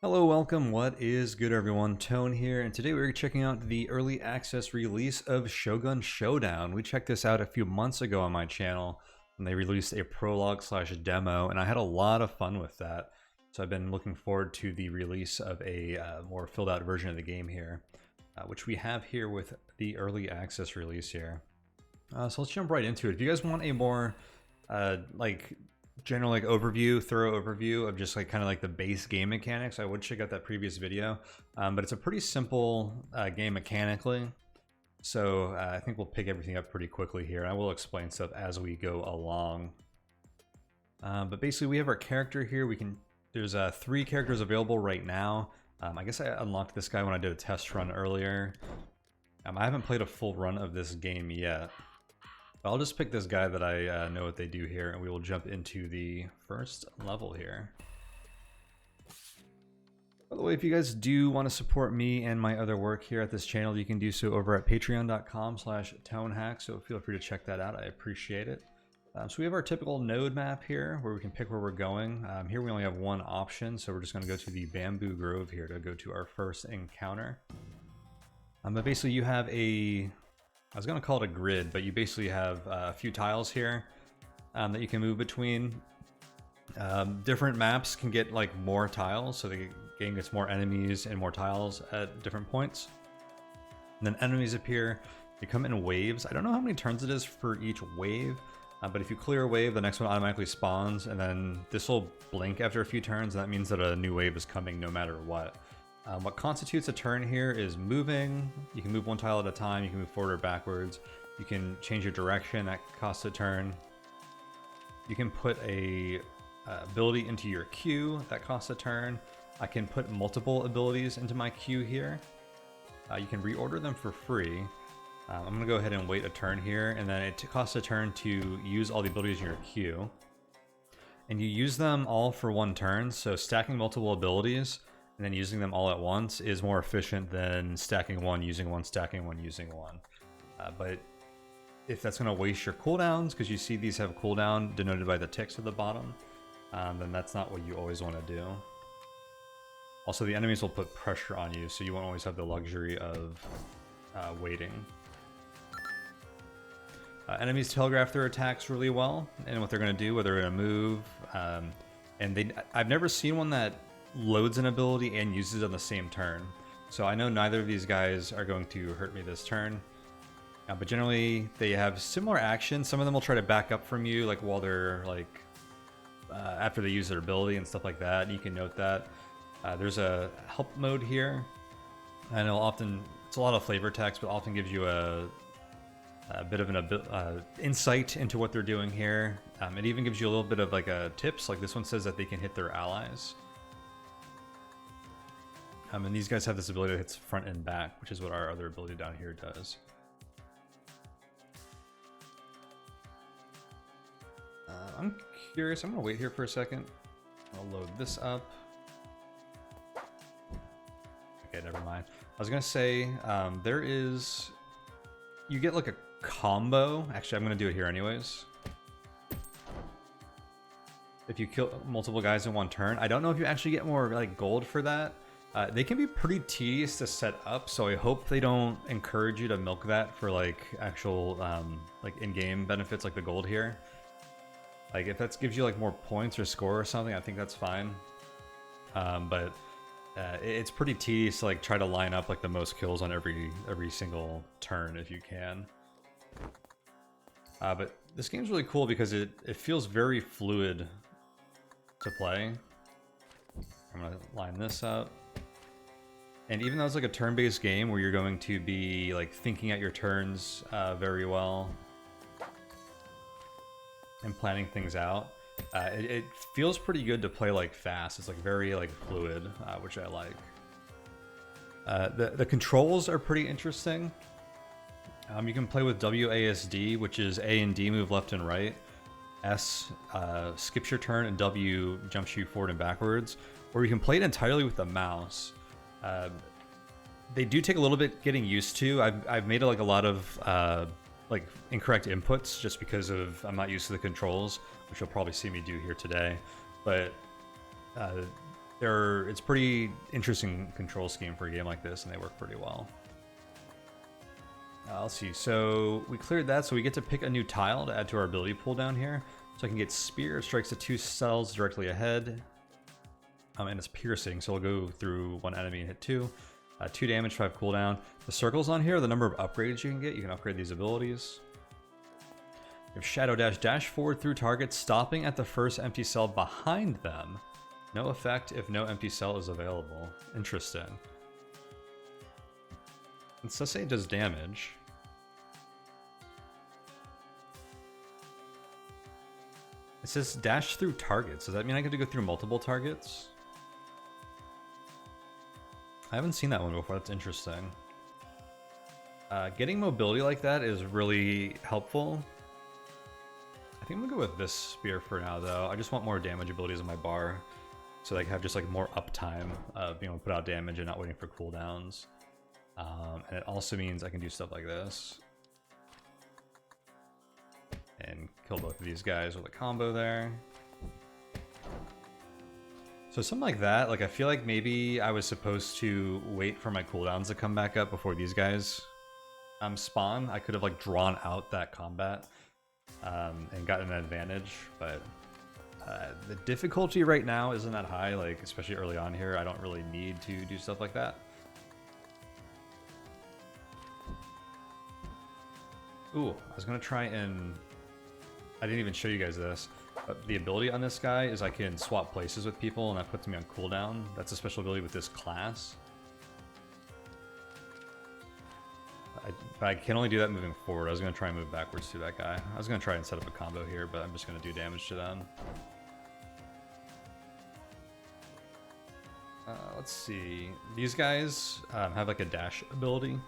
Hello, welcome. What is good, everyone? Tone here, and today we're checking out the early access release of Shogun Showdown. We checked this out a few months ago on my channel, and they released a prologue/demo, and I had a lot of fun with that. So I've been looking forward to the release of a more filled out version of the game here, which we have here with the early access release here. So let's jump right into it. If you guys want a more general thorough overview of just kind of the base game mechanics, I would check out that previous video, but it's a pretty simple game mechanically, so I think we'll pick everything up pretty quickly here. I will explain stuff as we go along, but basically we have our character here. There's 3 characters available right now. I guess I unlocked this guy when I did a test run earlier. I haven't played a full run of this game yet. I'll just pick this guy that I know what they do here, and we will jump into the first level here. By the way, if you guys do want to support me and my other work here at this channel, you can do so over at patreon.com/tonehack, so feel free to check that out. I appreciate it. So we have our typical node map here, where we can pick where we're going. Here we only have one option, so we're just going to go to the Bamboo Grove here to go to our first encounter. But basically you have I was going to call it a grid, but you basically have a few tiles here that you can move between. Different maps can get more tiles, so the game gets more enemies and more tiles at different points. And then enemies appear. They come in waves. I don't know how many turns it is for each wave, but if you clear a wave, the next one automatically spawns, and then this will blink after a few turns, and that means that a new wave is coming no matter what. What constitutes a turn here is moving. You can move one tile at a time. You can move forward or backwards. You can change your direction. That costs a turn. You can put a ability into your queue. That costs a turn. I can put multiple abilities into my queue here. You can reorder them for free. I'm going to go ahead and wait a turn here, and then it costs a turn to use all the abilities in your queue. And you use them all for one turn, so stacking multiple abilities and then using them all at once is more efficient than stacking one, using one, stacking one, using one. But if that's going to waste your cooldowns, because you see these have a cooldown denoted by the ticks at the bottom, then that's not what you always want to do. Also, the enemies will put pressure on you, so you won't always have the luxury of waiting. Enemies telegraph their attacks really well and what they're going to do, whether they're going to move. And I've never seen one that loads an ability and uses it on the same turn, so I know neither of these guys are going to hurt me this turn, but generally they have similar actions. Some of them will try to back up from you while they're after they use their ability and stuff like that. You can note that there's a help mode here. I know often it's a lot of flavor text, but often gives you a bit of an insight into what they're doing here. It even gives you a little bit of tips. This one says that they can hit their allies. And these guys have this ability that hits front and back, which is what our other ability down here does. I'm curious. I'm going to wait here for a second. I'll load this up. Okay, never mind. I was going to say, you get a combo. Actually, I'm going to do it here anyways. If you kill multiple guys in one turn, I don't know if you actually get more gold for that. They can be pretty tedious to set up, so I hope they don't encourage you to milk that for actual in-game benefits like the gold here. If that gives you more points or score or something, I think that's fine. But it's pretty tedious to try to line up the most kills on every single turn if you can. But this game's really cool because it feels very fluid to play. I'm gonna line this up. And even though it's a turn-based game where you're going to be thinking out your turns very well and planning things out, it feels pretty good to play fast. It's very fluid, which I like. The controls are pretty interesting. You can play with WASD, which is A and D move left and right. S skips your turn, and W jumps you forward and backwards. Or you can play it entirely with the mouse. They do take a little bit getting used to. I've made a lot of incorrect inputs just because I'm not used to the controls, which you'll probably see me do here today. But it's pretty interesting control scheme for a game like this, and they work pretty well. Let's see, so we cleared that, so we get to pick a new tile to add to our ability pool down here. So I can get Spear, strikes at 2 cells directly ahead, and it's piercing, so it'll go through 1 enemy and hit 2. 2 damage, 5 cooldown. The circles on here are the number of upgrades you can get. You can upgrade these abilities. You have Shadow Dash, dash forward through targets, stopping at the first empty cell behind them. No effect if no empty cell is available. Interesting. It does say it does damage. It says dash through targets. Does that mean I get to go through multiple targets? I haven't seen that one before. That's interesting. Getting mobility like that is really helpful. I think I'm gonna go with this spear for now, though. I just want more damage abilities in my bar, so I have just like more uptime of being able to put out damage and not waiting for cooldowns. And it also means I can do stuff like this and kill both of these guys with a combo there. So something like that, like I feel like maybe I was supposed to wait for my cooldowns to come back up before these guys spawn. I could have like drawn out that combat and gotten an advantage, but the difficulty right now isn't that high, like especially early on here. I don't really need to do stuff like that. Ooh, I was gonna try and... I didn't even show you guys this, but the ability on this guy is I can swap places with people, and that puts me on cooldown. That's a special ability with this class. But I can only do that moving forward. I was gonna try and move backwards to that guy. I was gonna try and set up a combo here, but I'm just gonna do damage to them. Let's see. These guys have like a dash ability.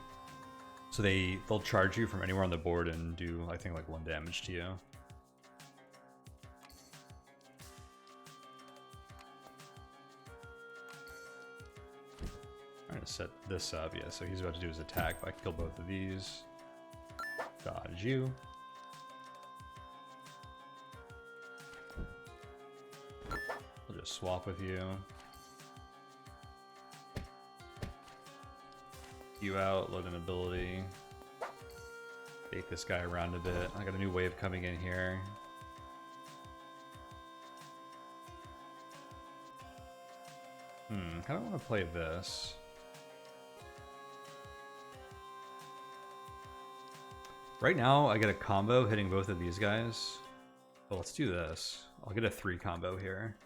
So they'll charge you from anywhere on the board and do, I think, like 1 damage to you. I'm gonna set this up, yeah, so he's about to do his attack. If I kill both of these, dodge you. I'll just swap with you. You out, load an ability. Take this guy around a bit. I got a new wave coming in here. I don't want to play this. Right now, I get a combo hitting both of these guys. Well, let's do this. I'll get a 3 combo here.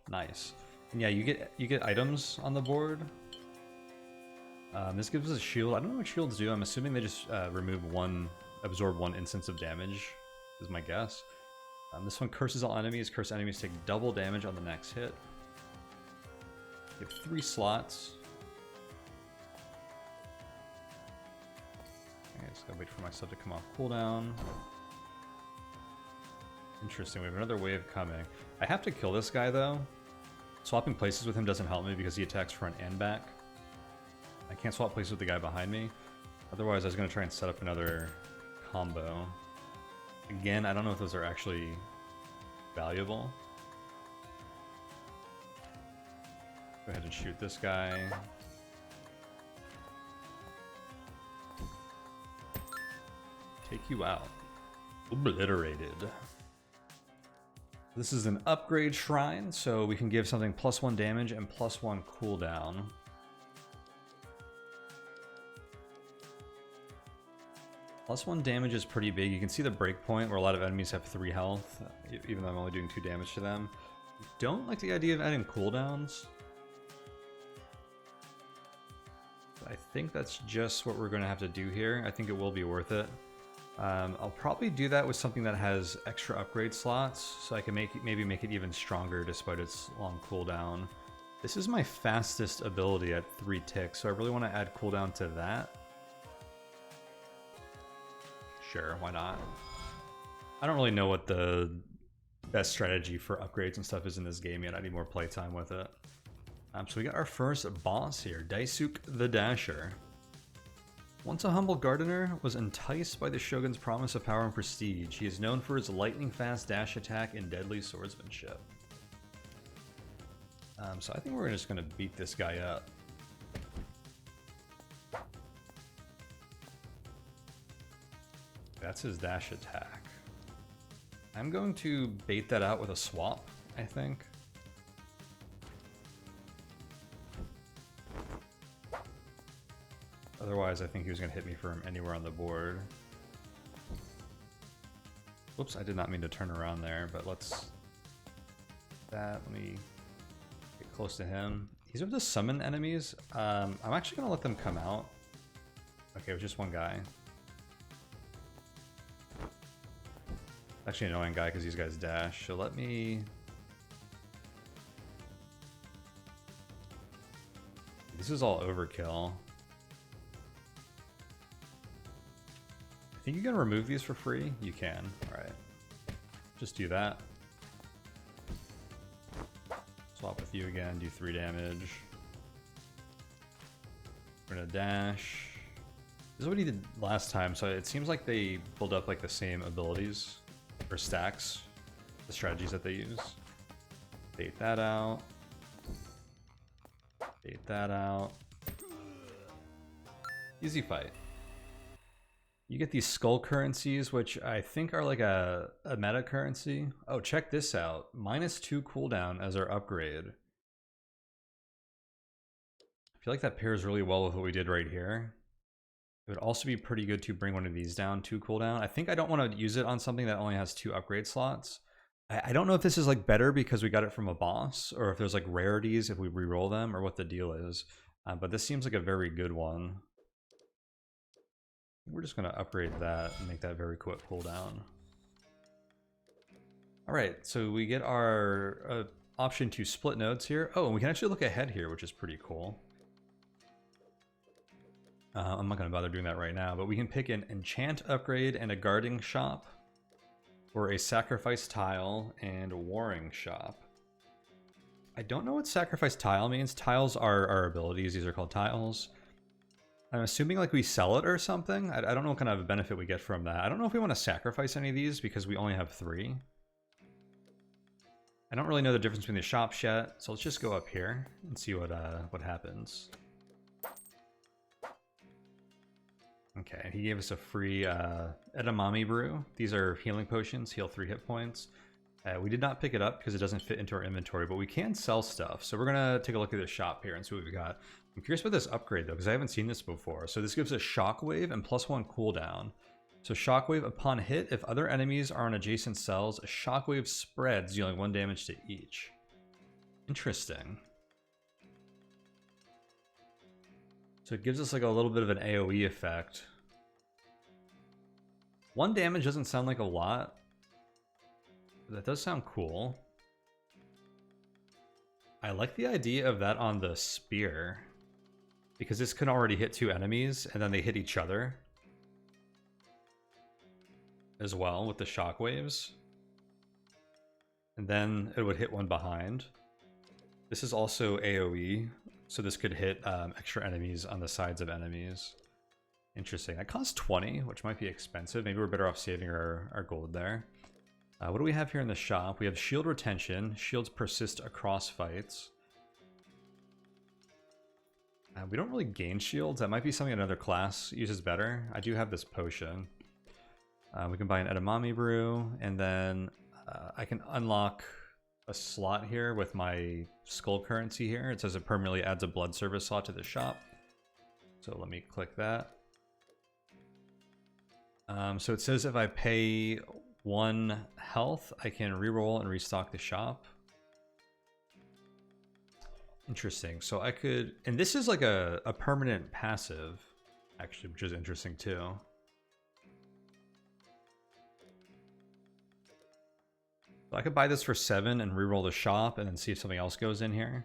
Nice. And yeah, you get items on the board. This gives us a shield. I don't know what shields do. I'm assuming they just absorb 1 instance of damage, is my guess. This one curses all enemies. Cursed enemies take double damage on the next hit. You have 3 slots. Okay, just gotta wait for my stuff to come off cooldown. Interesting, we have another wave coming. I have to kill this guy though. Swapping places with him doesn't help me because he attacks front and back. I can't swap places with the guy behind me. Otherwise I was going to try and set up another combo. Again, I don't know if those are actually valuable. Go ahead and shoot this guy. Take you out. Obliterated. This is an upgrade shrine, so we can give something +1 damage and +1 cooldown. +1 damage is pretty big. You can see the breakpoint where a lot of enemies have 3 health, even though I'm only doing 2 damage to them. Don't like the idea of adding cooldowns. I think that's just what we're going to have to do here. I think it will be worth it. I'll probably do that with something that has extra upgrade slots, so I can maybe make it even stronger despite its long cooldown. This is my fastest ability at 3 ticks, so I really want to add cooldown to that. Sure, why not? I don't really know what the best strategy for upgrades and stuff is in this game yet. I need more playtime with it. So we got our first boss here, Daisuke the Dasher. Once a humble gardener, was enticed by the Shogun's promise of power and prestige. He is known for his lightning-fast dash attack and deadly swordsmanship. So I think we're just going to beat this guy up. That's his dash attack. I'm going to bait that out with a swap, I think. Otherwise, I think he was going to hit me from anywhere on the board. Whoops, I did not mean to turn around there, but let's... Let me get close to him. He's able to summon enemies. I'm actually going to let them come out. Okay, it was just one guy. Actually an annoying guy because these guys dash, so let me... This is all overkill. I think you can remove these for free? You can. Alright. Just do that. Swap with you again, do 3 damage. We're gonna dash. This is what he did last time, so it seems like they build up like the same abilities. Or stacks, the strategies that they use. Bait that out. Bait that out. Easy fight. You get these skull currencies, which I think are like a meta currency. Oh, check this out. -2 cooldown as our upgrade. I feel like that pairs really well with what we did right here. It would also be pretty good to bring one of these down, 2 cooldown. I think I don't want to use it on something that only has 2 upgrade slots. I don't know if this is like better because we got it from a boss, or if there's like rarities if we reroll them, or what the deal is. But this seems like a very good one. We're just going to upgrade that and make that very quick cooldown. Alright, so we get our option to split nodes here. Oh, and we can actually look ahead here, which is pretty cool. I'm not going to bother doing that right now, but we can pick an enchant upgrade and a guarding shop, or a sacrifice tile and a warring shop. I don't know what sacrifice tile means. Tiles are our abilities. These are called tiles. I'm assuming like we sell it or something. I don't know what kind of benefit we get from that. I don't know if we want to sacrifice any of these because we only have 3. I don't really know the difference between the shops yet, so let's just go up here and see what happens. Okay, he gave us a free edamame brew. These are healing potions, heal 3 hit points. We did not pick it up because it doesn't fit into our inventory, but we can sell stuff. So we're going to take a look at the shop here and see what we got. I'm curious about this upgrade though, because I haven't seen this before. So this gives us shockwave and +1 cooldown. So shockwave upon hit, if other enemies are on adjacent cells, a shockwave spreads, dealing 1 damage to each. Interesting. So it gives us like a little bit of an AoE effect. 1 damage doesn't sound like a lot. But that does sound cool. I like the idea of that on the spear, because this can already hit 2 enemies and then they hit each other as well with the shockwaves. And then it would hit one behind. This is also AoE. So this could hit extra enemies on the sides of enemies. Interesting. That costs 20, which might be expensive. Maybe we're better off saving our gold there. What do we have here in the shop? We have shield retention. Shields persist across fights. We don't really gain shields. That might be something another class uses better. I do have this potion. We can buy an edamame brew, and then I can unlock a slot here with my skull currency here. It says it permanently adds a blood service slot to the shop. So let me click that. So it says if I pay 1 health, I can reroll and restock the shop. Interesting. So I could, and this is like a permanent passive, actually, which is interesting too. So I could buy this for 7 and reroll the shop and then see if something else goes in here.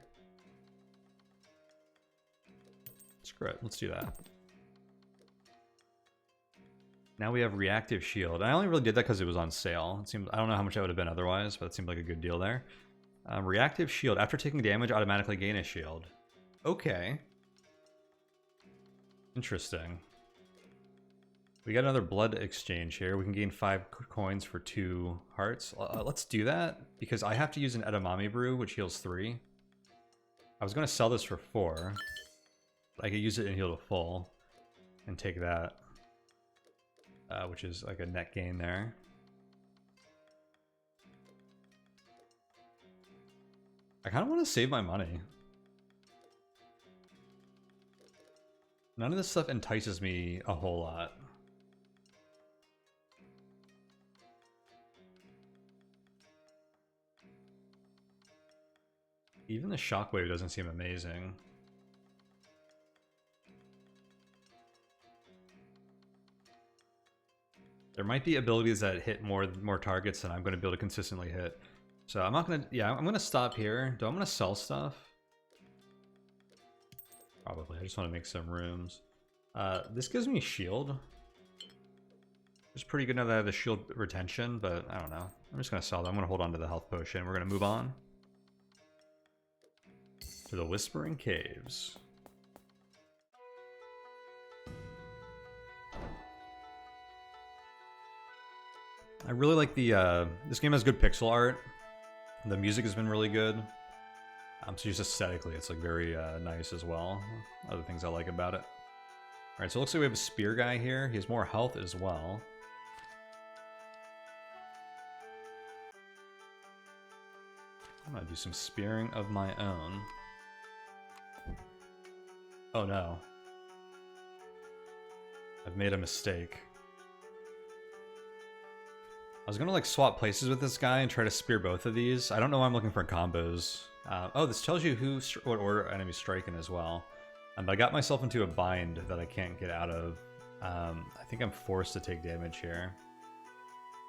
Screw it, let's do that. Now we have reactive shield. I only really did that because it was on sale. It seemed, I don't know how much that would have been otherwise, but it seemed like a good deal there. Reactive shield. After taking damage, automatically gain a shield. Okay. Interesting. We got another blood exchange here. We can gain 5 coins for 2 hearts. Let's do that, because I have to use an edamame brew, which heals 3. I was going to sell this for 4. I could use it and heal to full, and take that, which is like a net gain there. I kind of want to save my money. None of this stuff entices me a whole lot. Even the shockwave doesn't seem amazing. There might be abilities that hit more targets than I'm going to be able to consistently hit. So I'm not going to... Yeah, I'm going to stop here. Do I want to sell stuff? Probably. I just want to make some rooms. This gives me shield. It's pretty good now that I have the shield retention, but I don't know. I'm just going to sell them. I'm going to hold on to the health potion. We're going to move on to the Whispering Caves. I really like the, this game has good pixel art. The music has been really good. So just aesthetically, it's like very nice as well. Other things I like about it. Alright, so it looks like we have a spear guy here. He has more health as well. I'm gonna do some spearing of my own. Oh no. I've made a mistake. I was gonna like swap places with this guy and try to spear both of these. I don't know why I'm looking for combos. Oh, this tells you what order enemies strike in as well. But I got myself into a bind that I can't get out of. I think I'm forced to take damage here.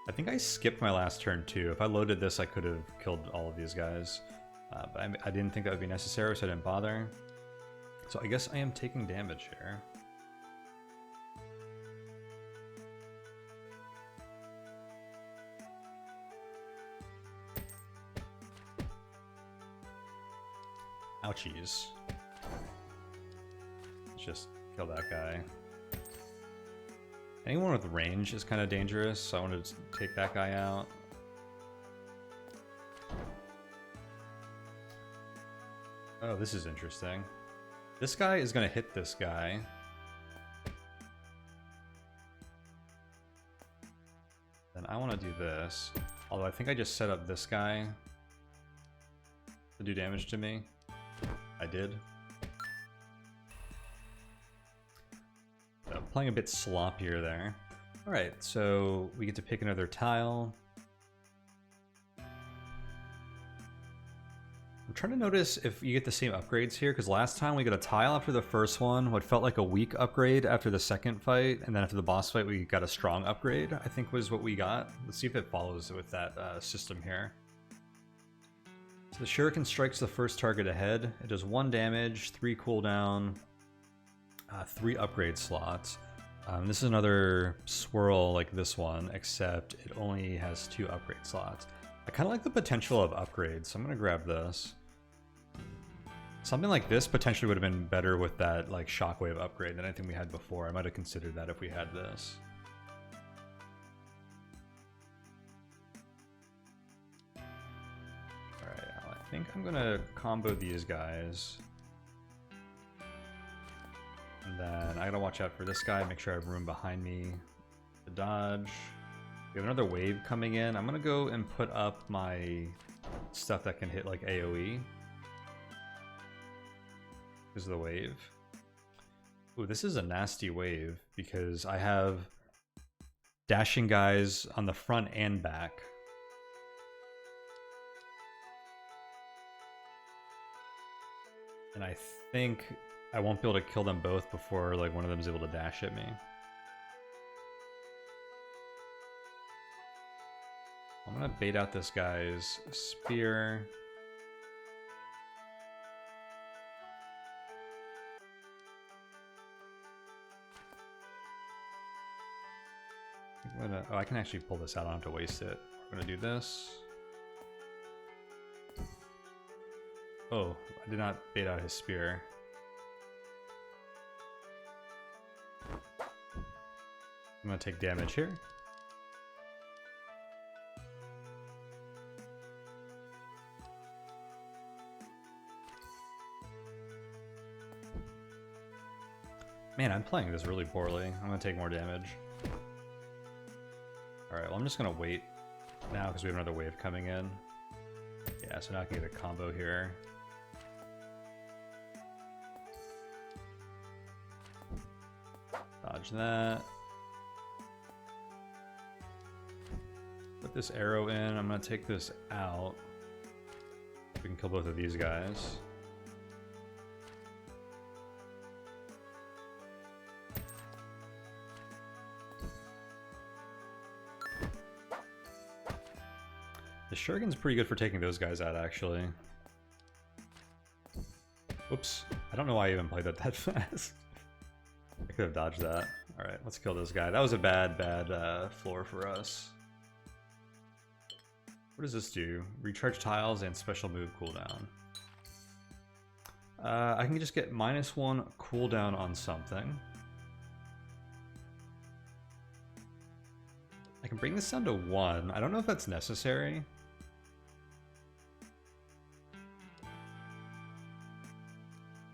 I think I skipped my last turn too. If I loaded this, I could have killed all of these guys. But I didn't think that would be necessary, so I didn't bother. So I guess I am taking damage here. Ouchies. Let's just kill that guy. Anyone with range is kind of dangerous, so I want to take that guy out. Oh, this is interesting. This guy is going to hit this guy. Then I want to do this. Although I think I just set up this guy to do damage to me. I did. So playing a bit sloppier there. Alright, so we get to pick another tile. I'm trying to notice if you get the same upgrades here, because last time we got a tile after the first one, what felt like a weak upgrade after the second fight, and then after the boss fight we got a strong upgrade, I think was what we got. Let's see if it follows with that system here. So the shuriken strikes the first target ahead. It does 1 damage, 3 cooldown, 3 upgrade slots. This is another swirl like this one, except it only has 2 upgrade slots. I kind of like the potential of upgrades, so I'm going to grab this. Something like this potentially would have been better with that like shockwave upgrade than anything we had before. I might have considered that if we had this. Alright, I think I'm going to combo these guys. And then I gotta watch out for this guy, make sure I have room behind me to dodge. We have another wave coming in. I'm gonna go and put up my stuff that can hit like AoE. This is the wave. Ooh, this is a nasty wave because I have dashing guys on the front and back. And I think I won't be able to kill them both before like one of them is able to dash at me. I'm gonna bait out this guy's spear. Oh, I can actually pull this out. I don't have to waste it. We're gonna do this. Oh, I did not bait out his spear. I'm gonna take damage here. Man, I'm playing this really poorly. I'm gonna take more damage. Alright, well I'm just gonna wait now because we have another wave coming in. Yeah, so now I can get a combo here. Dodge that. Put this arrow in. I'm gonna take this out. We can kill both of these guys. The Shogun's pretty good for taking those guys out, actually. Whoops. I don't know why I even played that fast. I could have dodged that. Alright, let's kill this guy. That was a bad floor for us. What does this do? Recharge tiles and special move cooldown. I can just get -1 cooldown on something. I can bring this down to 1. I don't know if that's necessary.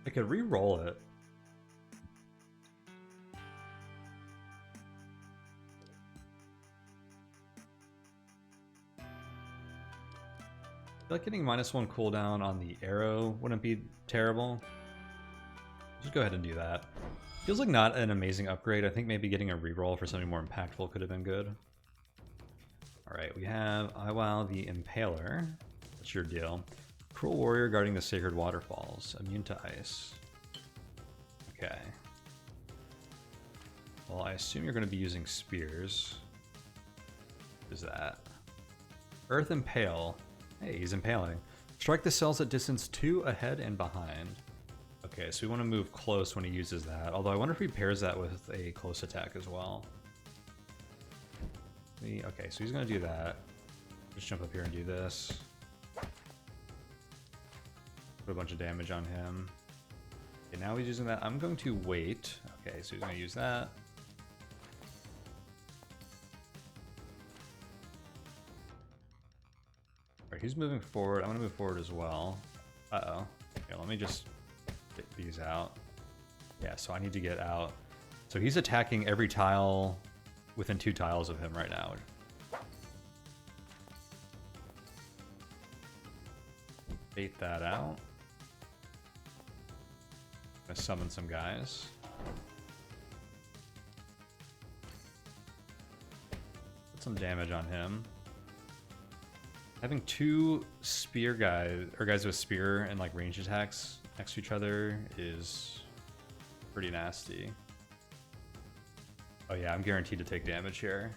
I could re-roll it. I feel like getting -1 cooldown on the arrow wouldn't be terrible. Just go ahead and do that. Feels like not an amazing upgrade. I think maybe getting a reroll for something more impactful could have been good. Alright, we have Iwao the Impaler. What's your deal? Cruel warrior guarding the sacred waterfalls. Immune to ice. Okay. Well, I assume you're going to be using spears. What is that? Earth Impale. Hey, he's impaling. Strike the cells at distance 2 ahead and behind. Okay, so we want to move close when he uses that. Although I wonder if he pairs that with a close attack as well. Okay, so he's going to do that. Just jump up here and do this. Put a bunch of damage on him. Okay, now he's using that. I'm going to wait. Okay, so he's going to use that. Alright, he's moving forward. I'm going to move forward as well. Uh-oh. Okay, let me just get these out. Yeah, so I need to get out. So he's attacking every tile within 2 tiles of him right now. Bait that out. I'm gonna summon some guys. Put some damage on him. Having 2 spear guys, or guys with spear and like range attacks next to each other is pretty nasty. Oh yeah, I'm guaranteed to take damage here.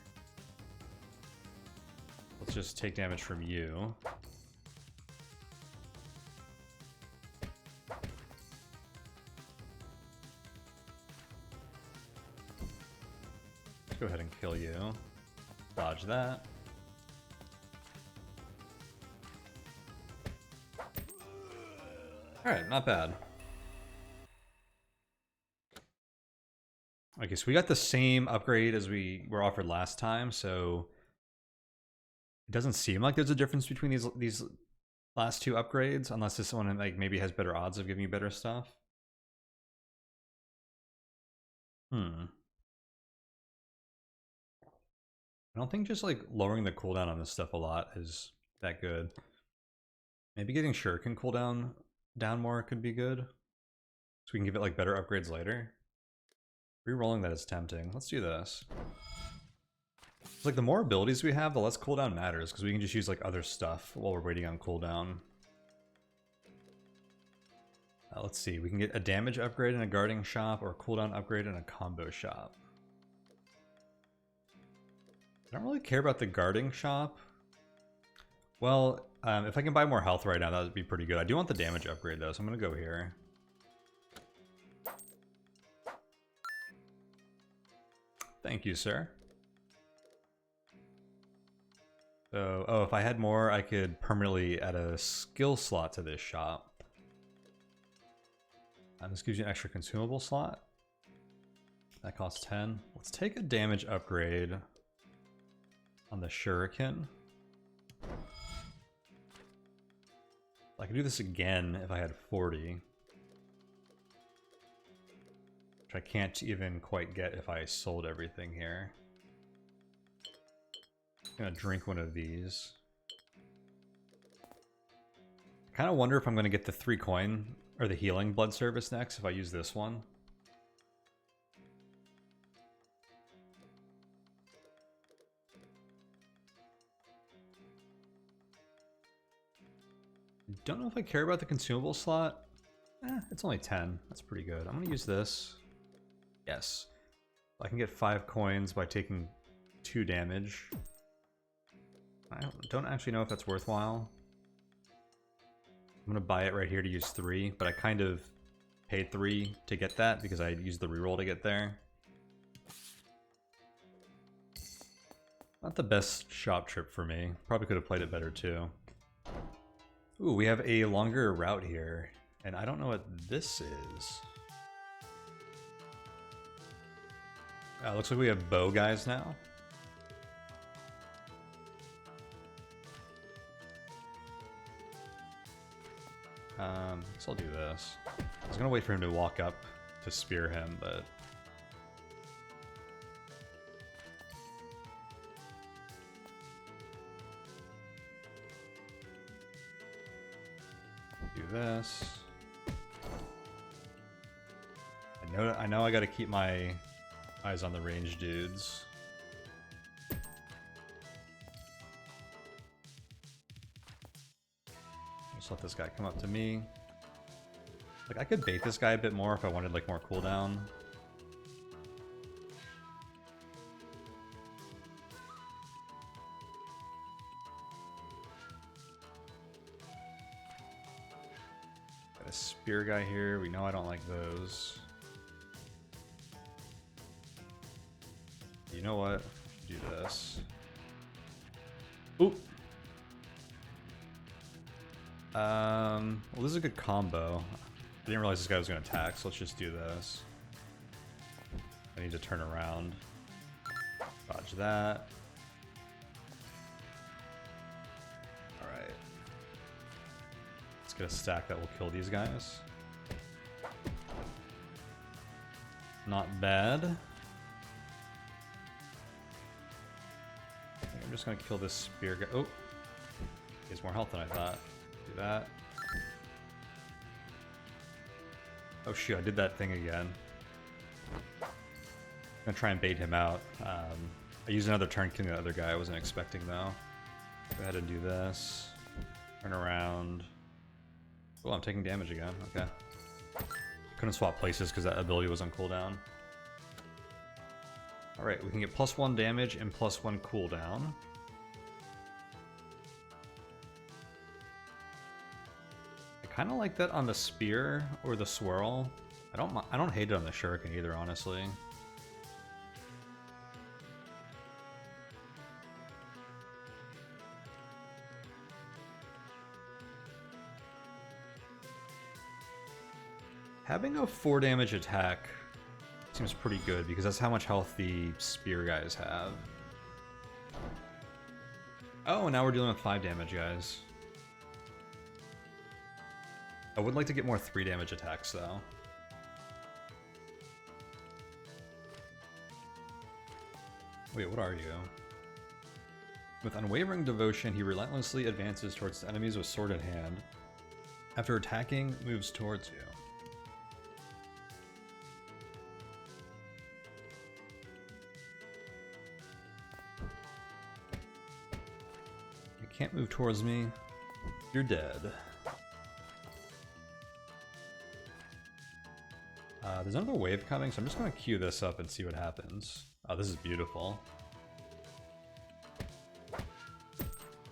Let's just take damage from you. Let's go ahead and kill you. Dodge that. Alright, not bad. Okay, so we got the same upgrade as we were offered last time, so it doesn't seem like there's a difference between these last 2 upgrades, unless this one like maybe has better odds of giving you better stuff. I don't think just like lowering the cooldown on this stuff a lot is that good. Maybe getting Shuriken cooldown down more could be good, so we can give it like better upgrades later. Rerolling that is tempting. Let's do this. It's like the more abilities we have, the less cooldown matters, because we can just use like other stuff while we're waiting on cooldown. Let's see, we can get a damage upgrade in a guarding shop or a cooldown upgrade in a combo shop. I don't really care about the guarding shop. Well, if I can buy more health right now, that would be pretty good. I do want the damage upgrade though, so I'm going to go here. Thank you, sir. So, oh, if I had more, I could permanently add a skill slot to this shop. This gives you an extra consumable slot. That costs 10. Let's take a damage upgrade on the Shuriken. I could do this again if I had 40. Which I can't even quite get if I sold everything here. I'm gonna drink one of these. I kind of wonder if I'm gonna get the 3 coin or the healing blood service next if I use this one. Don't know if I care about the consumable slot. It's only 10. That's pretty good. I'm gonna use this. Yes. I can get 5 coins by taking 2 damage. I don't actually know if that's worthwhile. I'm gonna buy it right here to use 3, but I kind of paid 3 to get that because I used the reroll to get there. Not the best shop trip for me. Probably could have played it better too. Ooh, we have a longer route here, and I don't know what this is. Looks like we have bow guys now. So I'll do this. I was gonna wait for him to walk up to spear him, but... do this. I know I gotta keep my eyes on the range dudes. Just let this guy come up to me. Like, I could bait this guy a bit more if I wanted like more cooldown. Got a spear guy here. We know I don't like those. You know what? Do this. Oop. Well, this is a good combo. I didn't realize this guy was going to attack, so let's just do this. I need to turn around. Dodge that. Alright. Let's get a stack that will kill these guys. Not bad. I'm just going to kill this spear guy. Oh! He has more health than I thought. Do that. Oh shoot, I did that thing again. I'm gonna try and bait him out. I used another turn killing the other guy I wasn't expecting though. Go ahead and do this. Turn around. Oh, I'm taking damage again. Okay. Couldn't swap places because that ability was on cooldown. Alright, we can get +1 damage and +1 cooldown. I kind of like that on the spear or the swirl. I don't hate it on the shuriken either, honestly. Having a 4 damage attack seems pretty good because that's how much health the spear guys have. Oh, and now we're dealing with 5 damage, guys. I would like to get more 3 damage attacks, though. Wait, what are you? With unwavering devotion, he relentlessly advances towards the enemies with sword in hand. After attacking, moves towards you. You can't move towards me. You're dead. There's another wave coming, so I'm just going to queue this up and see what happens. Oh, this is beautiful.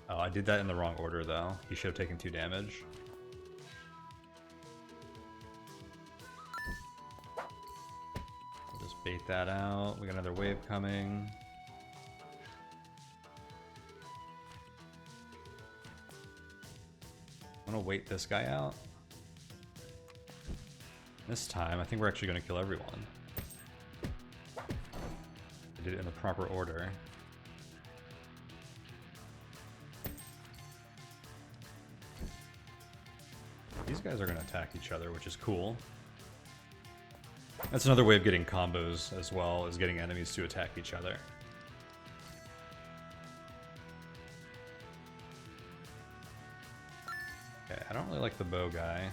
Oh, I did that in the wrong order, though. He should have taken 2 damage. I'll just bait that out. We got another wave coming. I'm going to wait this guy out. This time, I think we're actually going to kill everyone. did it in the proper order. These guys are going to attack each other, which is cool. That's another way of getting combos as well, is getting enemies to attack each other. Okay, I don't really like the bow guy.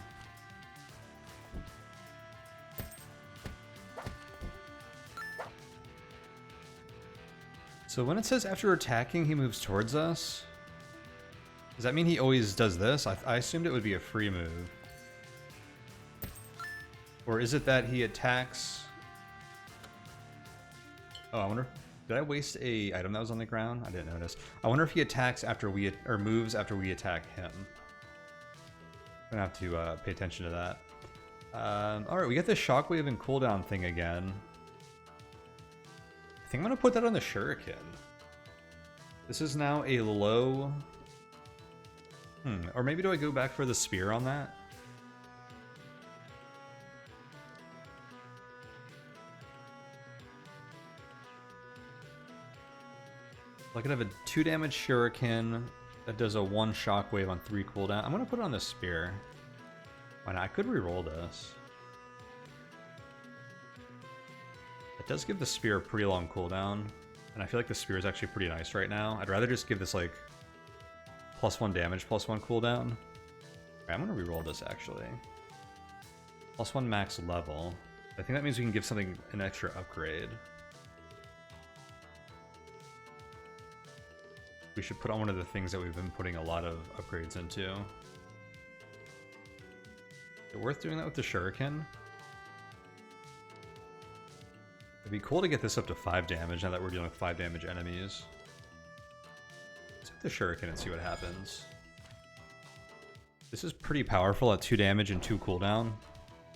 So when it says after attacking, he moves towards us, does that mean he always does this? I assumed it would be a free move. Or is it that he attacks... Oh, I wonder... Did I waste a item that was on the ground? I didn't notice. I wonder if he attacks after we... or moves after we attack him. I'm gonna have to pay attention to that. Alright, we get the shockwave and cooldown thing again. I think I'm gonna put that on the shuriken. This is now a low... Or maybe do I go back for the spear on that? I could have a 2 damage shuriken that does a 1 shockwave on 3 cooldown. I'm gonna put it on the spear. Why not? I could reroll this. It does give the spear a pretty long cooldown, and I feel like the spear is actually pretty nice right now. I'd rather just give this like +1 damage, +1 cooldown. Okay, I'm gonna reroll this actually. +1 max level. I think that means we can give something an extra upgrade. We should put on one of the things that we've been putting a lot of upgrades into. Is it worth doing that with the shuriken? It'd be cool to get this up to 5 damage now that we're dealing with 5 damage enemies. Let's hit the shuriken and see what happens. This is pretty powerful at 2 damage and 2 cooldown.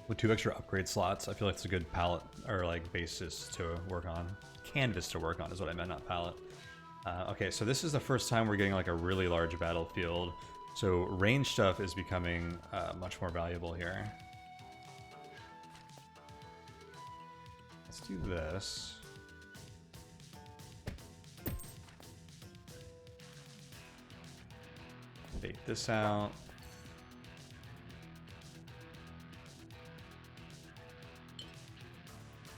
With 2 extra upgrade slots, I feel like it's a good palette, or like basis to work on. Canvas to work on is what I meant, not palette. Okay, so this is the first time we're getting like a really large battlefield. So range stuff is becoming much more valuable here. Let's do this. Bait this out.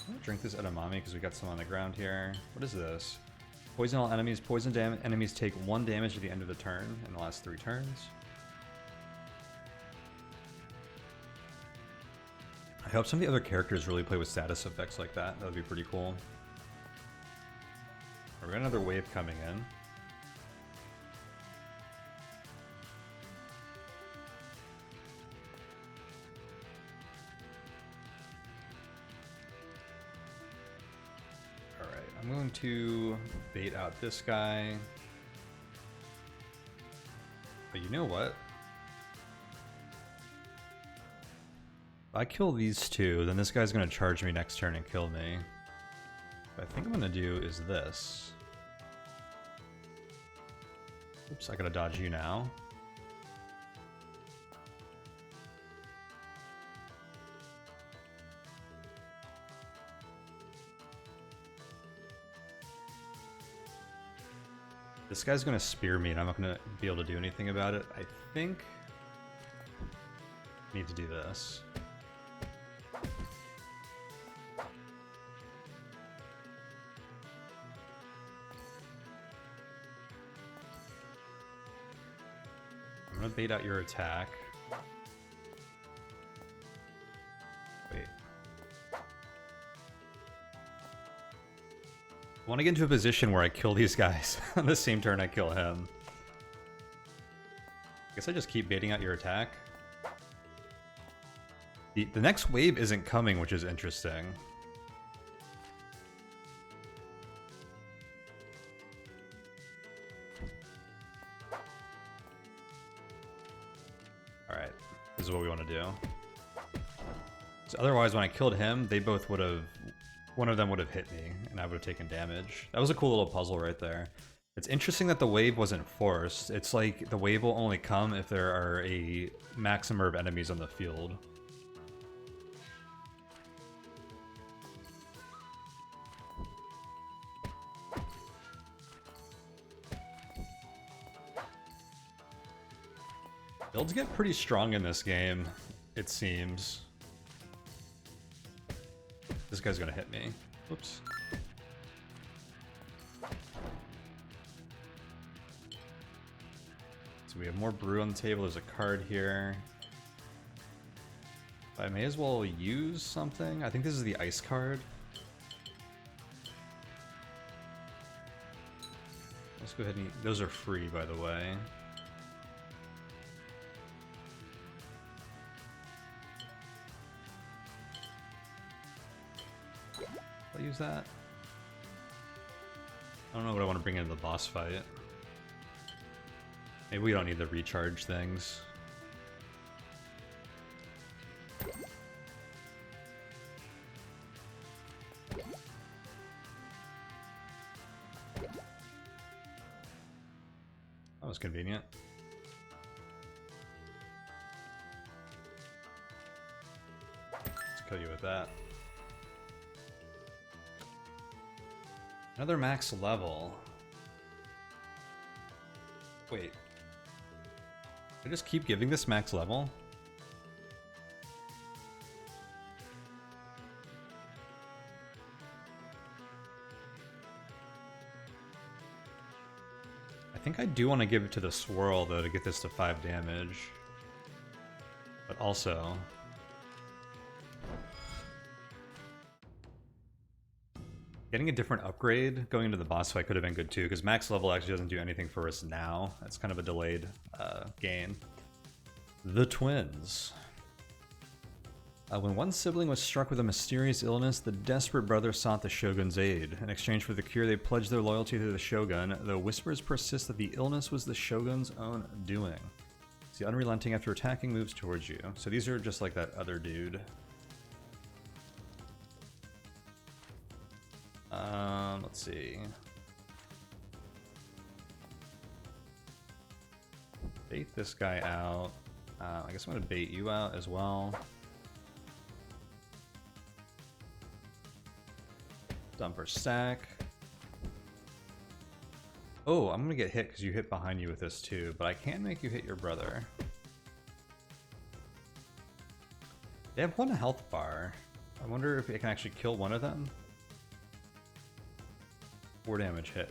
I'm gonna drink this edamame because we got some on the ground here. What is this? Poison all enemies. Poison enemies take 1 damage at the end of the turn in the last 3 turns. I hope some of the other characters really play with status effects like that. That would be pretty cool. We got another wave coming in. I'm going to bait out this guy. But you know what? If I kill these 2, then this guy's going to charge me next turn and kill me. What I think I'm going to do is this. Oops, I gotta dodge you now. This guy's gonna spear me and I'm not gonna be able to do anything about it. I think I need to do this. I'm gonna bait out your attack. Wait. I want to get into a position where I kill these guys on the same turn I kill him. I guess I just keep baiting out your attack. The next wave isn't coming, which is interesting. Alright, this is what we want to do. So otherwise, when I killed him, they both would have... One of them would have hit me, and I would have taken damage. That was a cool little puzzle right there. It's interesting that the wave wasn't forced. It's like the wave will only come if there are a max number of enemies on the field. Builds get pretty strong in this game, it seems. This guy's gonna hit me. Whoops. So we have more brew on the table. There's a card here. I may as well use something. I think this is the ice card. Let's go ahead and... Those are free, by the way. I'll use that. I don't know what I want to bring into the boss fight. Maybe we don't need the recharge things. That was convenient. Let's kill you with that. Another max level. Wait. I just keep giving this max level? I think I do want to give it to the swirl though to get this to 5 damage. But also... getting a different upgrade going into the boss fight could have been good too, because max level actually doesn't do anything for us now. That's kind of a delayed gain. The twins. When one sibling was struck with a mysterious illness, the desperate brother sought the Shogun's aid. In exchange for the cure, they pledged their loyalty to the Shogun, though whispers persist that the illness was the Shogun's own doing. The unrelenting after attacking moves towards you. So these are just like that other dude. Let's see. Bait this guy out. I guess I'm gonna bait you out as well. Dumper stack. Oh, I'm gonna get hit because you hit behind you with this too, but I can make you hit your brother. They have 1 health bar. I wonder if it can actually kill one of them. 4 damage hit.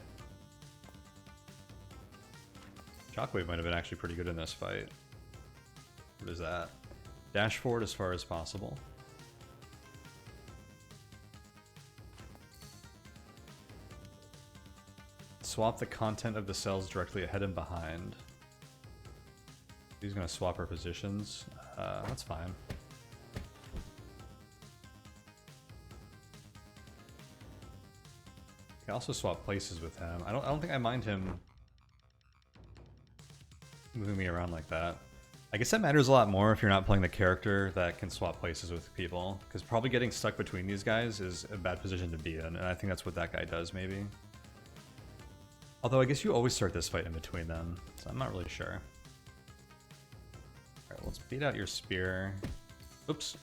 Shockwave might have been actually pretty good in this fight. What is that? Dash forward as far as possible. Swap the content of the cells directly ahead and behind. He's gonna swap our positions. That's fine. I can also swap places with him. I don't think I mind him moving me around like that. I guess that matters a lot more if you're not playing the character that can swap places with people, because probably getting stuck between these guys is a bad position to be in, and I think that's what that guy does, maybe. Although I guess you always start this fight in between them, so I'm not really sure. Alright, let's beat out your spear. Oops.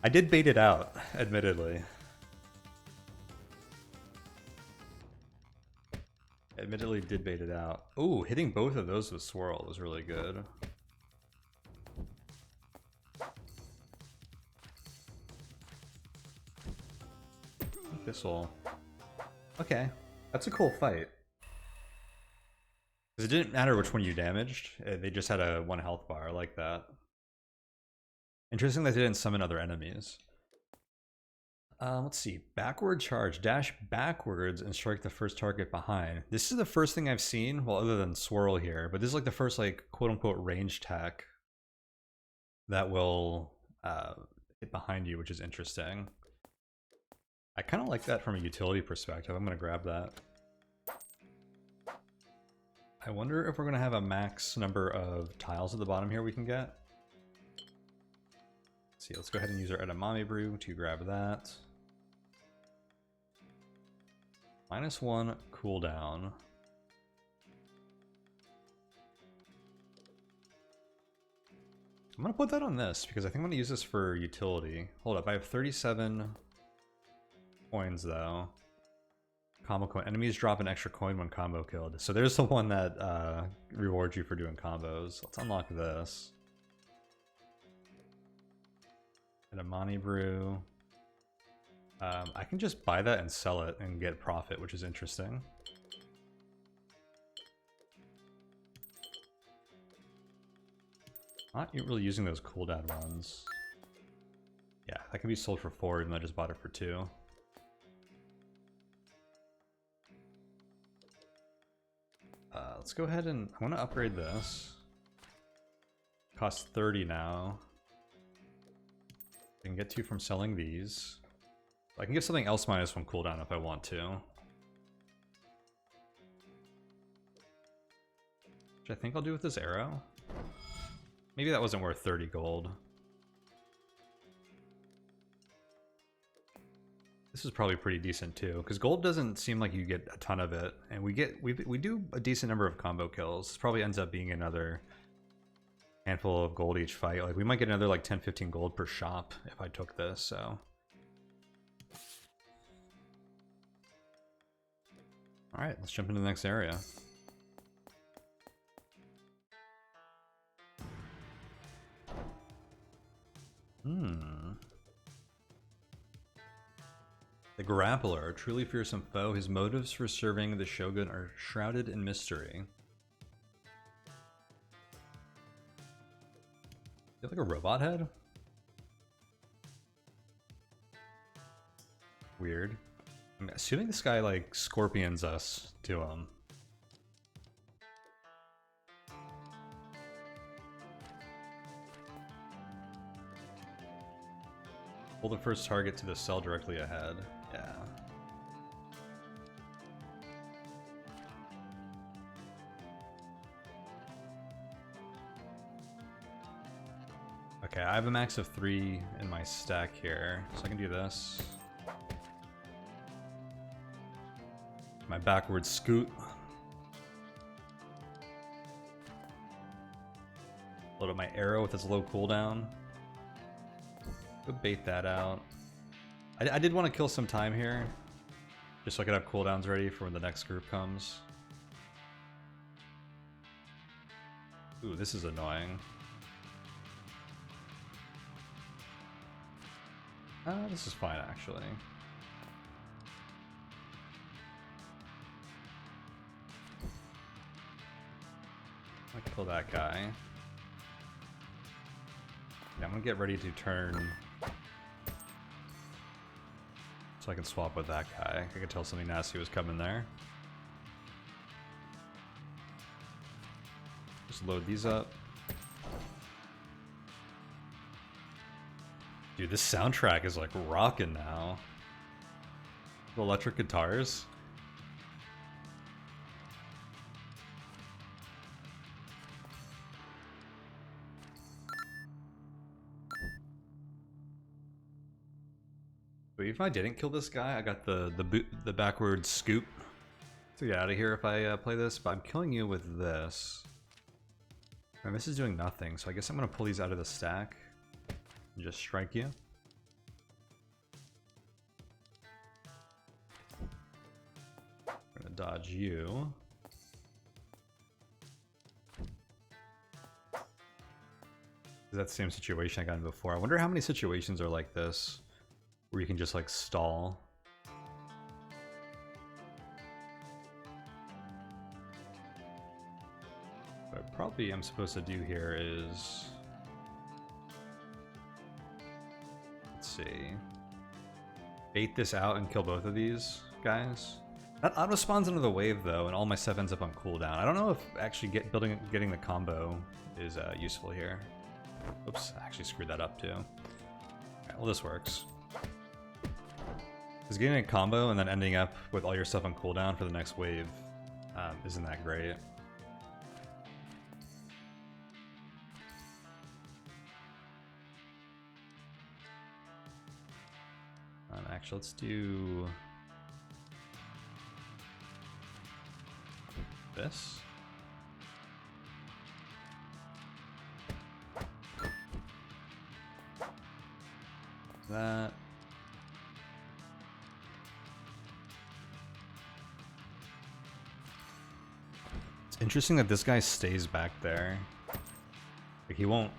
I did bait it out, admittedly. Admittedly did bait it out. Ooh, hitting both of those with swirl was really good. This'll... Okay, that's a cool fight. Because it didn't matter which one you damaged, they just had a 1 health bar, I like that. Interesting that they didn't summon other enemies. Let's see. Backward charge. Dash backwards and strike the first target behind. This is the first thing I've seen, well, other than swirl here, but this is like the first, like, quote-unquote range tech that will hit behind you, which is interesting. I kind of like that from a utility perspective. I'm going to grab that. I wonder if we're going to have a max number of tiles at the bottom here we can get. Let's see, let's go ahead and use our edamame brew to grab that. -1 cooldown. I'm going to put that on this because I think I'm going to use this for utility. Hold up, I have 37 coins though. Combo coin. Enemies drop an extra coin when combo killed. So there's the one that rewards you for doing combos. Let's unlock this. And a Monty Brew. I can just buy that and sell it and get profit, which is interesting. Not really using those cooldown ones. Yeah, that can be sold for 4 even though I just bought it for 2. Let's go ahead and I want to upgrade this. Costs 30 now. I can get 2 from selling these. I can get something else -1 cooldown if I want to. Which I think I'll do with this arrow. Maybe that wasn't worth 30 gold. This is probably pretty decent too, because gold doesn't seem like you get a ton of it, and we do a decent number of combo kills. This probably ends up being another handful of gold each fight. Like we might get another like 10-15 gold per shop if I took this, so. Alright, let's jump into the next area. The Grappler, a truly fearsome foe. His motives for serving the Shogun are shrouded in mystery. You have like a robot head? Weird. I'm assuming this guy like scorpions us to him. Pull the first target to the cell directly ahead. Yeah. Okay, I have a max of 3 in my stack here, so I can do this. My backward scoot. Load up my arrow with its low cooldown. Go bait that out. I did want to kill some time here, just so I could have cooldowns ready for when the next group comes. Ooh, this is annoying. This is fine actually. I can kill that guy. Yeah, I'm gonna get ready to turn so I can swap with that guy. I could tell something nasty was coming there. Just load these up. Dude, this soundtrack is like rocking now. The electric guitars. But even if I didn't kill this guy, I got the backward scoop to get out of here if I play this. But I'm killing you with this. And this is doing nothing, so I guess I'm gonna pull these out of the stack and just strike you. I'm gonna dodge you. That's the same situation I got in before. I wonder how many situations are like this, where you can just like stall. What probably I'm supposed to do here is, let's see, bait this out and kill both of these guys. That auto spawns into the wave though, and all my stuff ends up on cooldown. I don't know if actually getting the combo is useful here. Oops, I actually screwed that up too. Alright, well this works. Because getting a combo and then ending up with all your stuff on cooldown for the next wave isn't that great. Actually, let's do this. That. It's interesting that this guy stays back there. Like he won't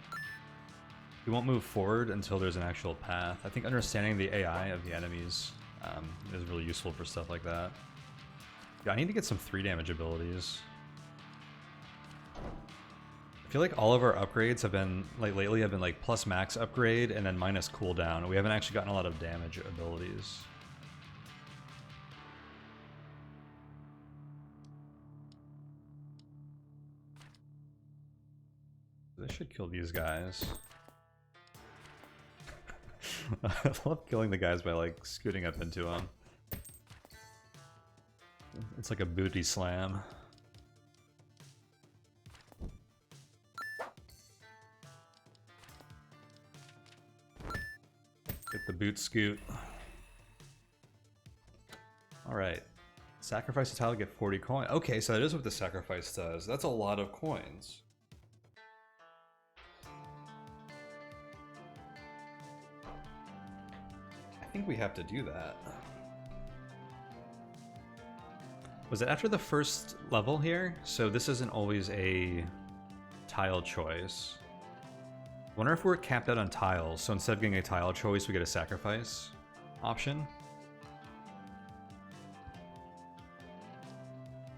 move forward until there's an actual path. I think understanding the AI of the enemies is really useful for stuff like that. Yeah, I need to get some 3 damage abilities. I feel like all of our upgrades have been, like lately, have been like plus max upgrade and then minus cooldown. We haven't actually gotten a lot of damage abilities. This should kill these guys. I love killing the guys by like scooting up into them. It's like a booty slam. Get the boot scoot. Alright. Sacrifice a tile to get 40 coins. Okay, so that is what the sacrifice does. That's a lot of coins. I think we have to do that. Was it after the first level here? So this isn't always a tile choice. I wonder if we're capped out on tiles, so instead of getting a tile choice, we get a sacrifice option.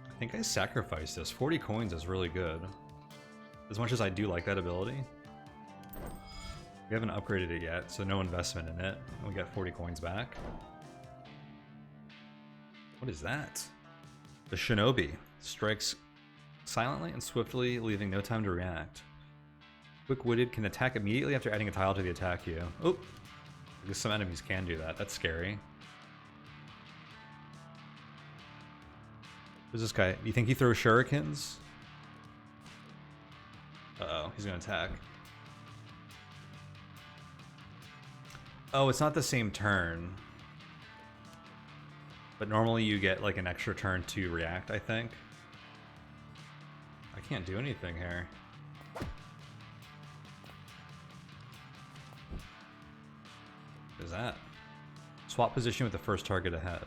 I think I sacrificed this. 40 coins is really good. As much as I do like that ability. We haven't upgraded it yet, so no investment in it. We got 40 coins back. What is that? The Shinobi strikes silently and swiftly, leaving no time to react. Quick-witted, can attack immediately after adding a tile to the attack you. Oh, I guess some enemies can do that. That's scary. Who's this guy? You think he throws shurikens? Uh-oh, he's gonna attack. Oh, it's not the same turn. But normally you get like an extra turn to react, I think. I can't do anything here. What is that? Swap position with the first target ahead.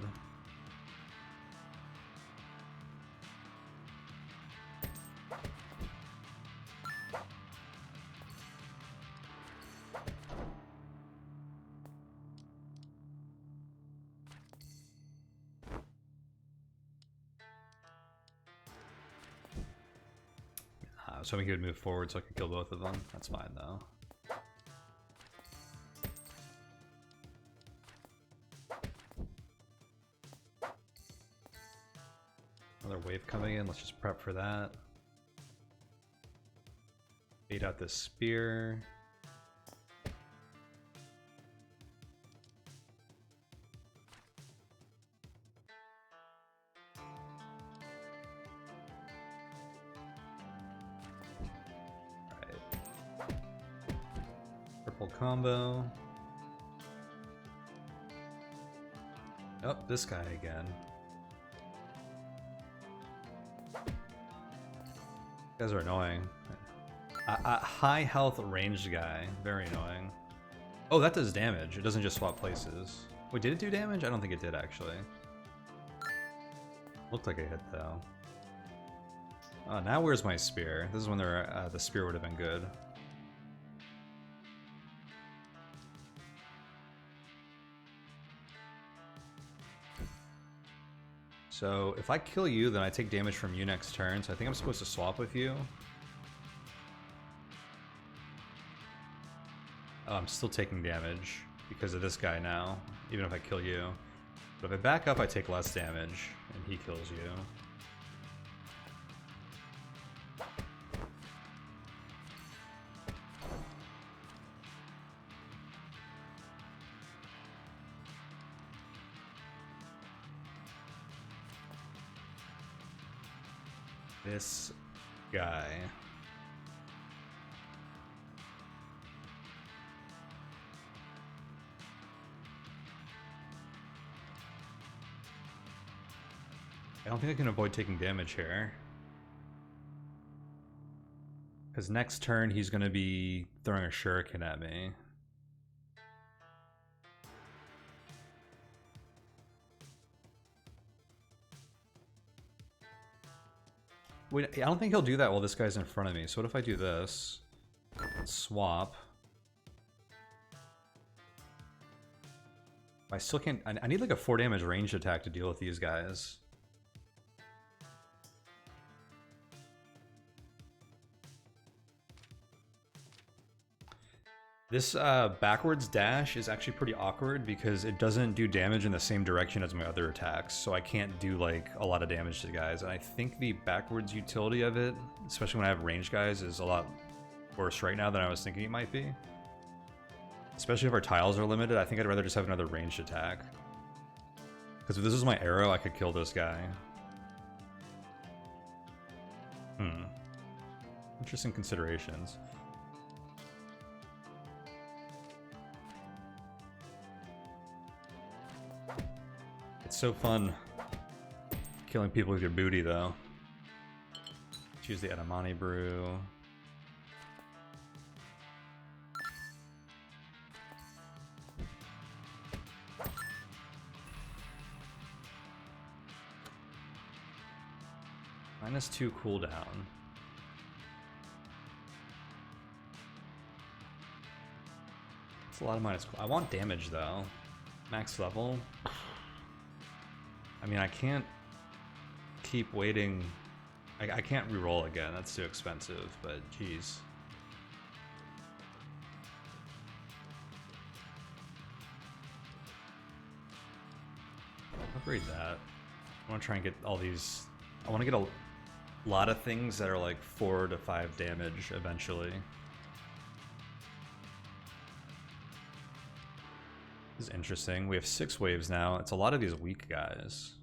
I was hoping he would move forward so I could kill both of them. That's fine though. Another wave coming in, let's just prep for that. Bait out this spear. Alright. Purple combo. Oh, this guy again. You guys are annoying. A high health ranged guy. Very annoying. Oh, that does damage. It doesn't just swap places. Wait, did it do damage? I don't think it did, actually. Looked like it hit, though. Oh, now where's my spear? This is when the spear would have been good. So, if I kill you, then I take damage from you next turn, so I think I'm supposed to swap with you. Oh, I'm still taking damage because of this guy now, even if I kill you. But if I back up, I take less damage, and he kills you. This guy. I don't think I can avoid taking damage here. Because next turn he's going to be throwing a shuriken at me. Wait, I don't think he'll do that while this guy's in front of me. So what if I do this? Swap. I still can't... I need like a 4 damage ranged attack to deal with these guys. This backwards dash is actually pretty awkward because it doesn't do damage in the same direction as my other attacks, so I can't do like a lot of damage to guys. And I think the backwards utility of it, especially when I have ranged guys, is a lot worse right now than I was thinking it might be. Especially if our tiles are limited, I think I'd rather just have another ranged attack. Because if this was my arrow, I could kill this guy. Interesting considerations. It's so fun killing people with your booty, though. Choose the Edamame Brew. -2 cooldown. It's a lot of -. I want damage, though. Max level. I mean, I can't keep waiting. I can't reroll again. That's too expensive, but geez. Upgrade that. I want to try and get all these. I want to get a lot of things that are like 4 to 5 damage eventually. This is interesting. We have 6 waves now. It's a lot of these weak guys.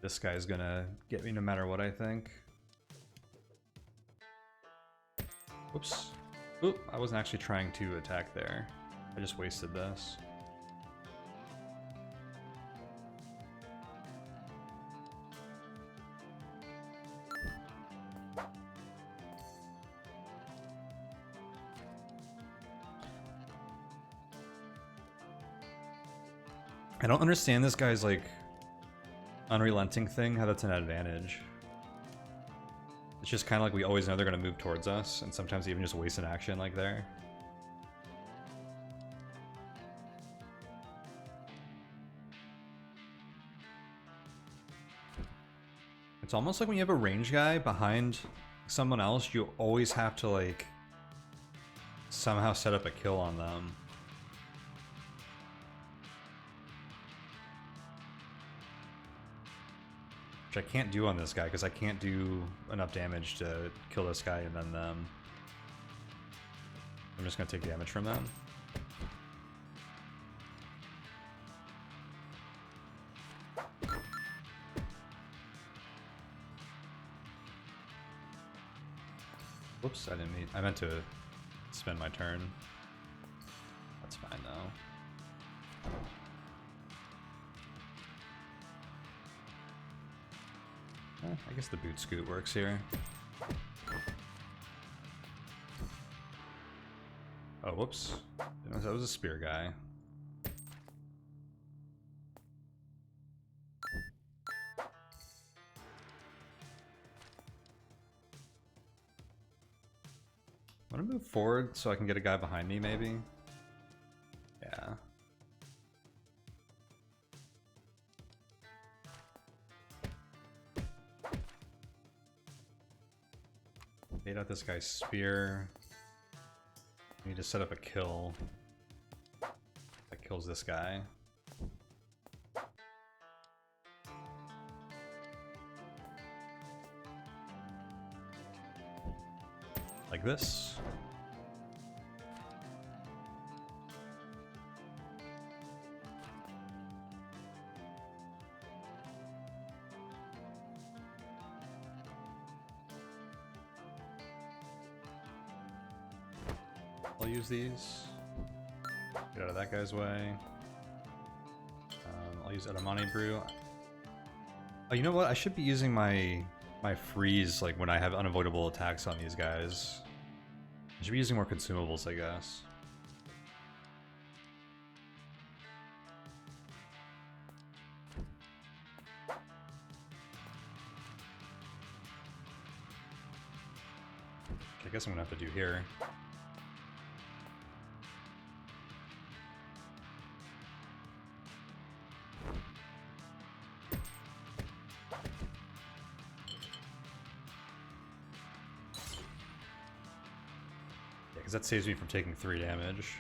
This guy's gonna get me no matter what, I think. Whoops. Oop, I wasn't actually trying to attack there. I just wasted this. I don't understand this guy's like unrelenting thing, how that's an advantage. It's just kind of like we always know they're going to move towards us, and sometimes even just waste an action like there. It's almost like when you have a range guy behind someone else, you always have to like somehow set up a kill on them. Which I can't do on this guy, because I can't do enough damage to kill this guy and then them. I'm just going to take damage from them. Whoops, I didn't mean... I meant to spend my turn. That's fine, though. I guess the boot scoot works here. Oh, whoops. That was a spear guy. I'm gonna move forward so I can get a guy behind me, maybe? Yeah. Bait out this guy's spear. I need to set up a kill that kills this guy. Like this. I'll use these. Get out of that guy's way. I'll use Edamame Brew. Oh, you know what? I should be using my freeze like when I have unavoidable attacks on these guys. I should be using more consumables, I guess. Okay, I guess I'm gonna have to do here. Because that saves me from taking 3 damage.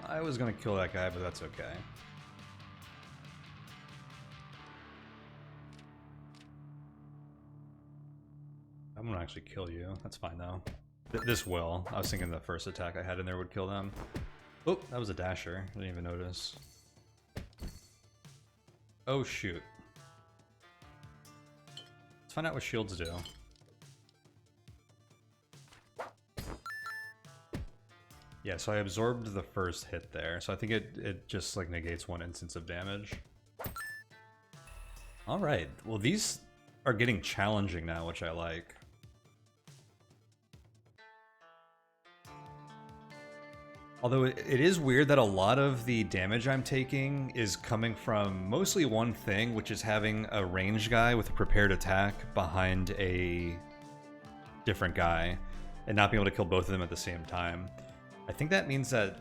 I was gonna kill that guy, but that's okay. I'm gonna actually kill you. That's fine though. This will. I was thinking the first attack I had in there would kill them. Oh, that was a dasher. I didn't even notice. Oh, shoot. Let's find out what shields do. Yeah, so I absorbed the first hit there, so I think it just like negates 1 instance of damage. Alright, well these are getting challenging now, which I like. Although it is weird that a lot of the damage I'm taking is coming from mostly one thing, which is having a ranged guy with a prepared attack behind a different guy, and not being able to kill both of them at the same time. I think that means that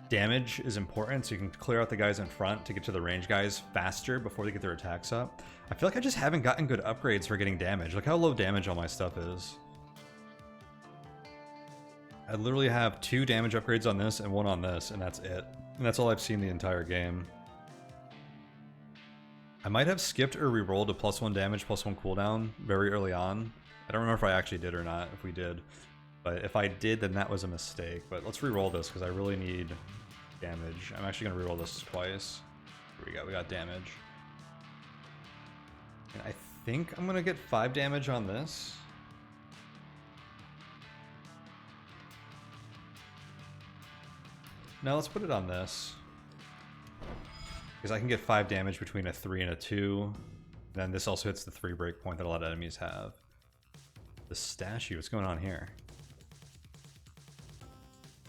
damage is important, so you can clear out the guys in front to get to the ranged guys faster before they get their attacks up. I feel like I just haven't gotten good upgrades for getting damage. Look how low damage all my stuff is. I literally have 2 damage upgrades on this and 1 on this, and that's it. And that's all I've seen the entire game. I might have skipped or re-rolled a +1 damage, +1 cooldown very early on. I don't remember if I actually did or not, if we did. But if I did, then that was a mistake. But let's re-roll this, because I really need damage. I'm actually going to re-roll this twice. Here we go, we got damage. And I think I'm going to get 5 damage on this. Now let's put it on this. Because I can get 5 damage between a 3 and a 2. Then this also hits the 3 breakpoint that a lot of enemies have. The statue, what's going on here?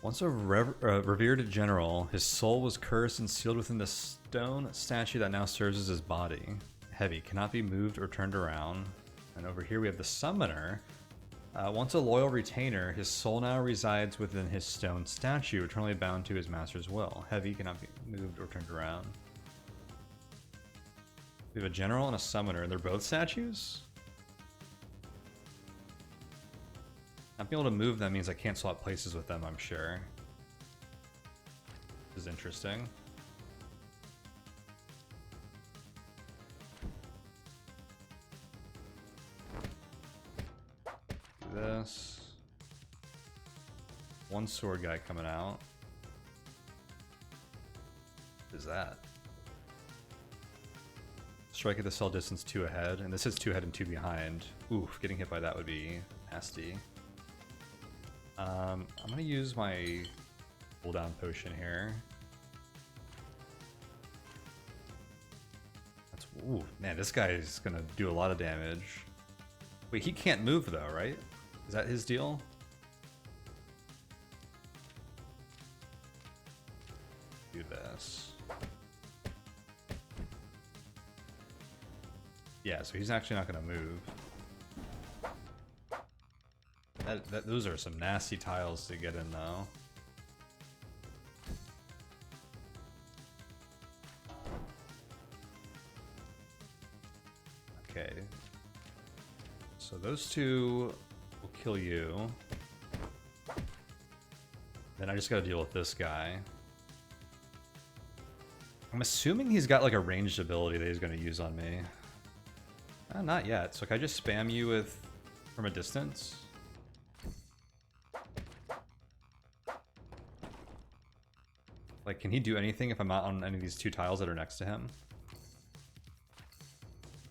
Once a revered general, his soul was cursed and sealed within the stone statue that now serves as his body. Heavy, cannot be moved or turned around. And over here we have the summoner. Once a loyal retainer, his soul now resides within his stone statue, eternally bound to his master's will. Heavy, cannot be moved or turned around. We have a general and a summoner, and they're both statues? Not being able to move them means I can't swap places with them, I'm sure. This is interesting. This. 1 sword guy coming out. What is that? Strike at the cell distance 2 ahead, and this is 2 ahead and 2 behind. Oof, getting hit by that would be nasty. I'm gonna use my cooldown potion here. That's, ooh, man, this guy is gonna do a lot of damage. Wait, he can't move though, right? Is that his deal? Do this. Yeah, so he's actually not gonna move. Those are some nasty tiles to get in though. Okay. So those 2 will kill you. Then I just gotta deal with this guy. I'm assuming he's got like a ranged ability that he's gonna use on me. Not yet. So can I just spam you with from a distance? Like, can he do anything if I'm not on any of these 2 tiles that are next to him?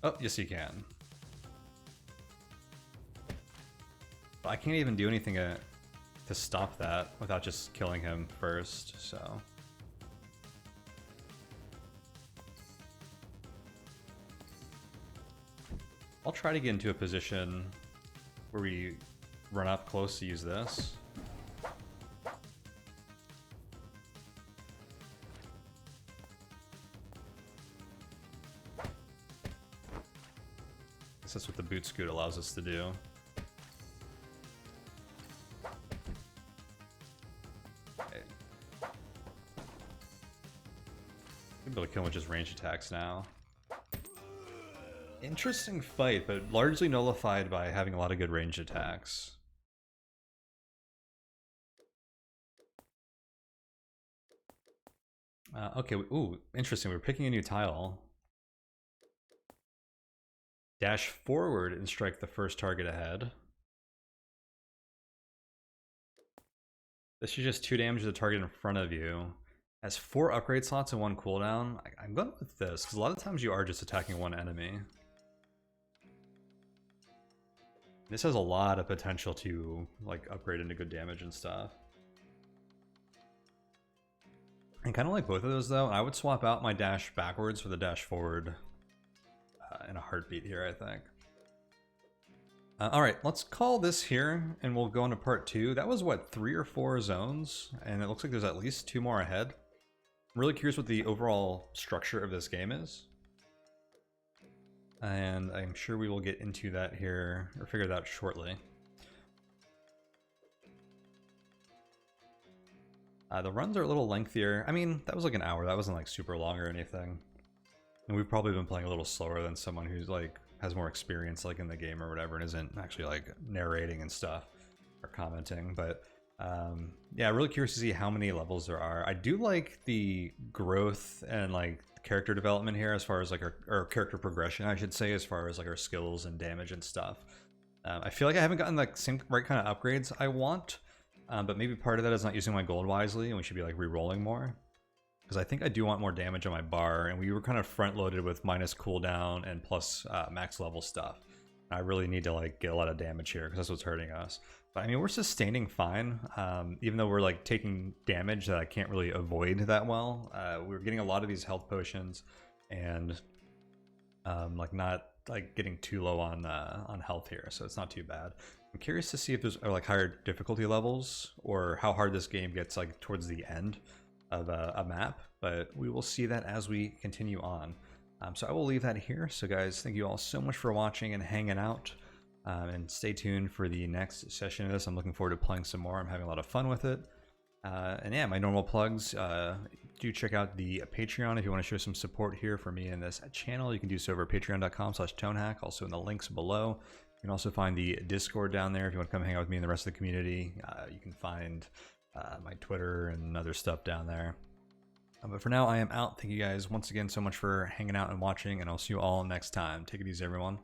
Oh, yes he can. But I can't even do anything to stop that without just killing him first, so... I'll try to get into a position where we run up close to use this. That's what the boot scoot allows us to do. Okay. We'll be able to kill him with just range attacks now. Interesting fight, but largely nullified by having a lot of good range attacks. Okay, ooh, interesting. We're picking a new tile. Dash forward and strike the first target ahead. This is just 2 damage to the target in front of you. Has 4 upgrade slots and 1 cooldown. I'm going with this, because a lot of times you are just attacking one enemy. This has a lot of potential to like upgrade into good damage and stuff. And kind of like both of those though, I would swap out my dash backwards for the dash forward in a heartbeat here, I think. Alright, let's call this here and we'll go into part 2. That was what, 3 or 4 zones? And it looks like there's at least 2 more ahead. I'm really curious what the overall structure of this game is. And I'm sure we will get into that here, or figure that out shortly. The runs are a little lengthier. I mean, that was like an hour. That wasn't like super long or anything. And we've probably been playing a little slower than someone who's like has more experience like in the game or whatever and isn't actually like narrating and stuff or commenting. But yeah, really curious to see how many levels there are. I do like the growth and like character development here as far as like our character progression, I should say, as far as like our skills and damage and stuff. I feel like I haven't gotten the same right kind of upgrades I want, but maybe part of that is not using my gold wisely and we should be like re-rolling more, because I think I do want more damage on my bar, and we were kind of front loaded with minus cooldown and plus max level stuff. I really need to like get a lot of damage here because that's what's hurting us. But I mean, we're sustaining fine, even though we're like taking damage that I can't really avoid that well. We're getting a lot of these health potions, and like not like getting too low on health here, so it's not too bad. I'm curious to see if there's like higher difficulty levels or how hard this game gets like towards the end of a map, but we will see that as we continue on. So I will leave that here. So guys, thank you all so much for watching and hanging out. And stay tuned for the next session of this. I'm looking forward to playing some more. I'm having a lot of fun with it. And yeah, my normal plugs. Do check out the Patreon if you want to show some support here for me in this channel. You can do so over patreon.com/tonehack, also in the links below. You can also find the Discord down there if you want to come hang out with me and the rest of the community. You can find my Twitter and other stuff down there. But for now, I am out. Thank you guys once again so much for hanging out and watching, and I'll see you all next time. Take it easy, everyone.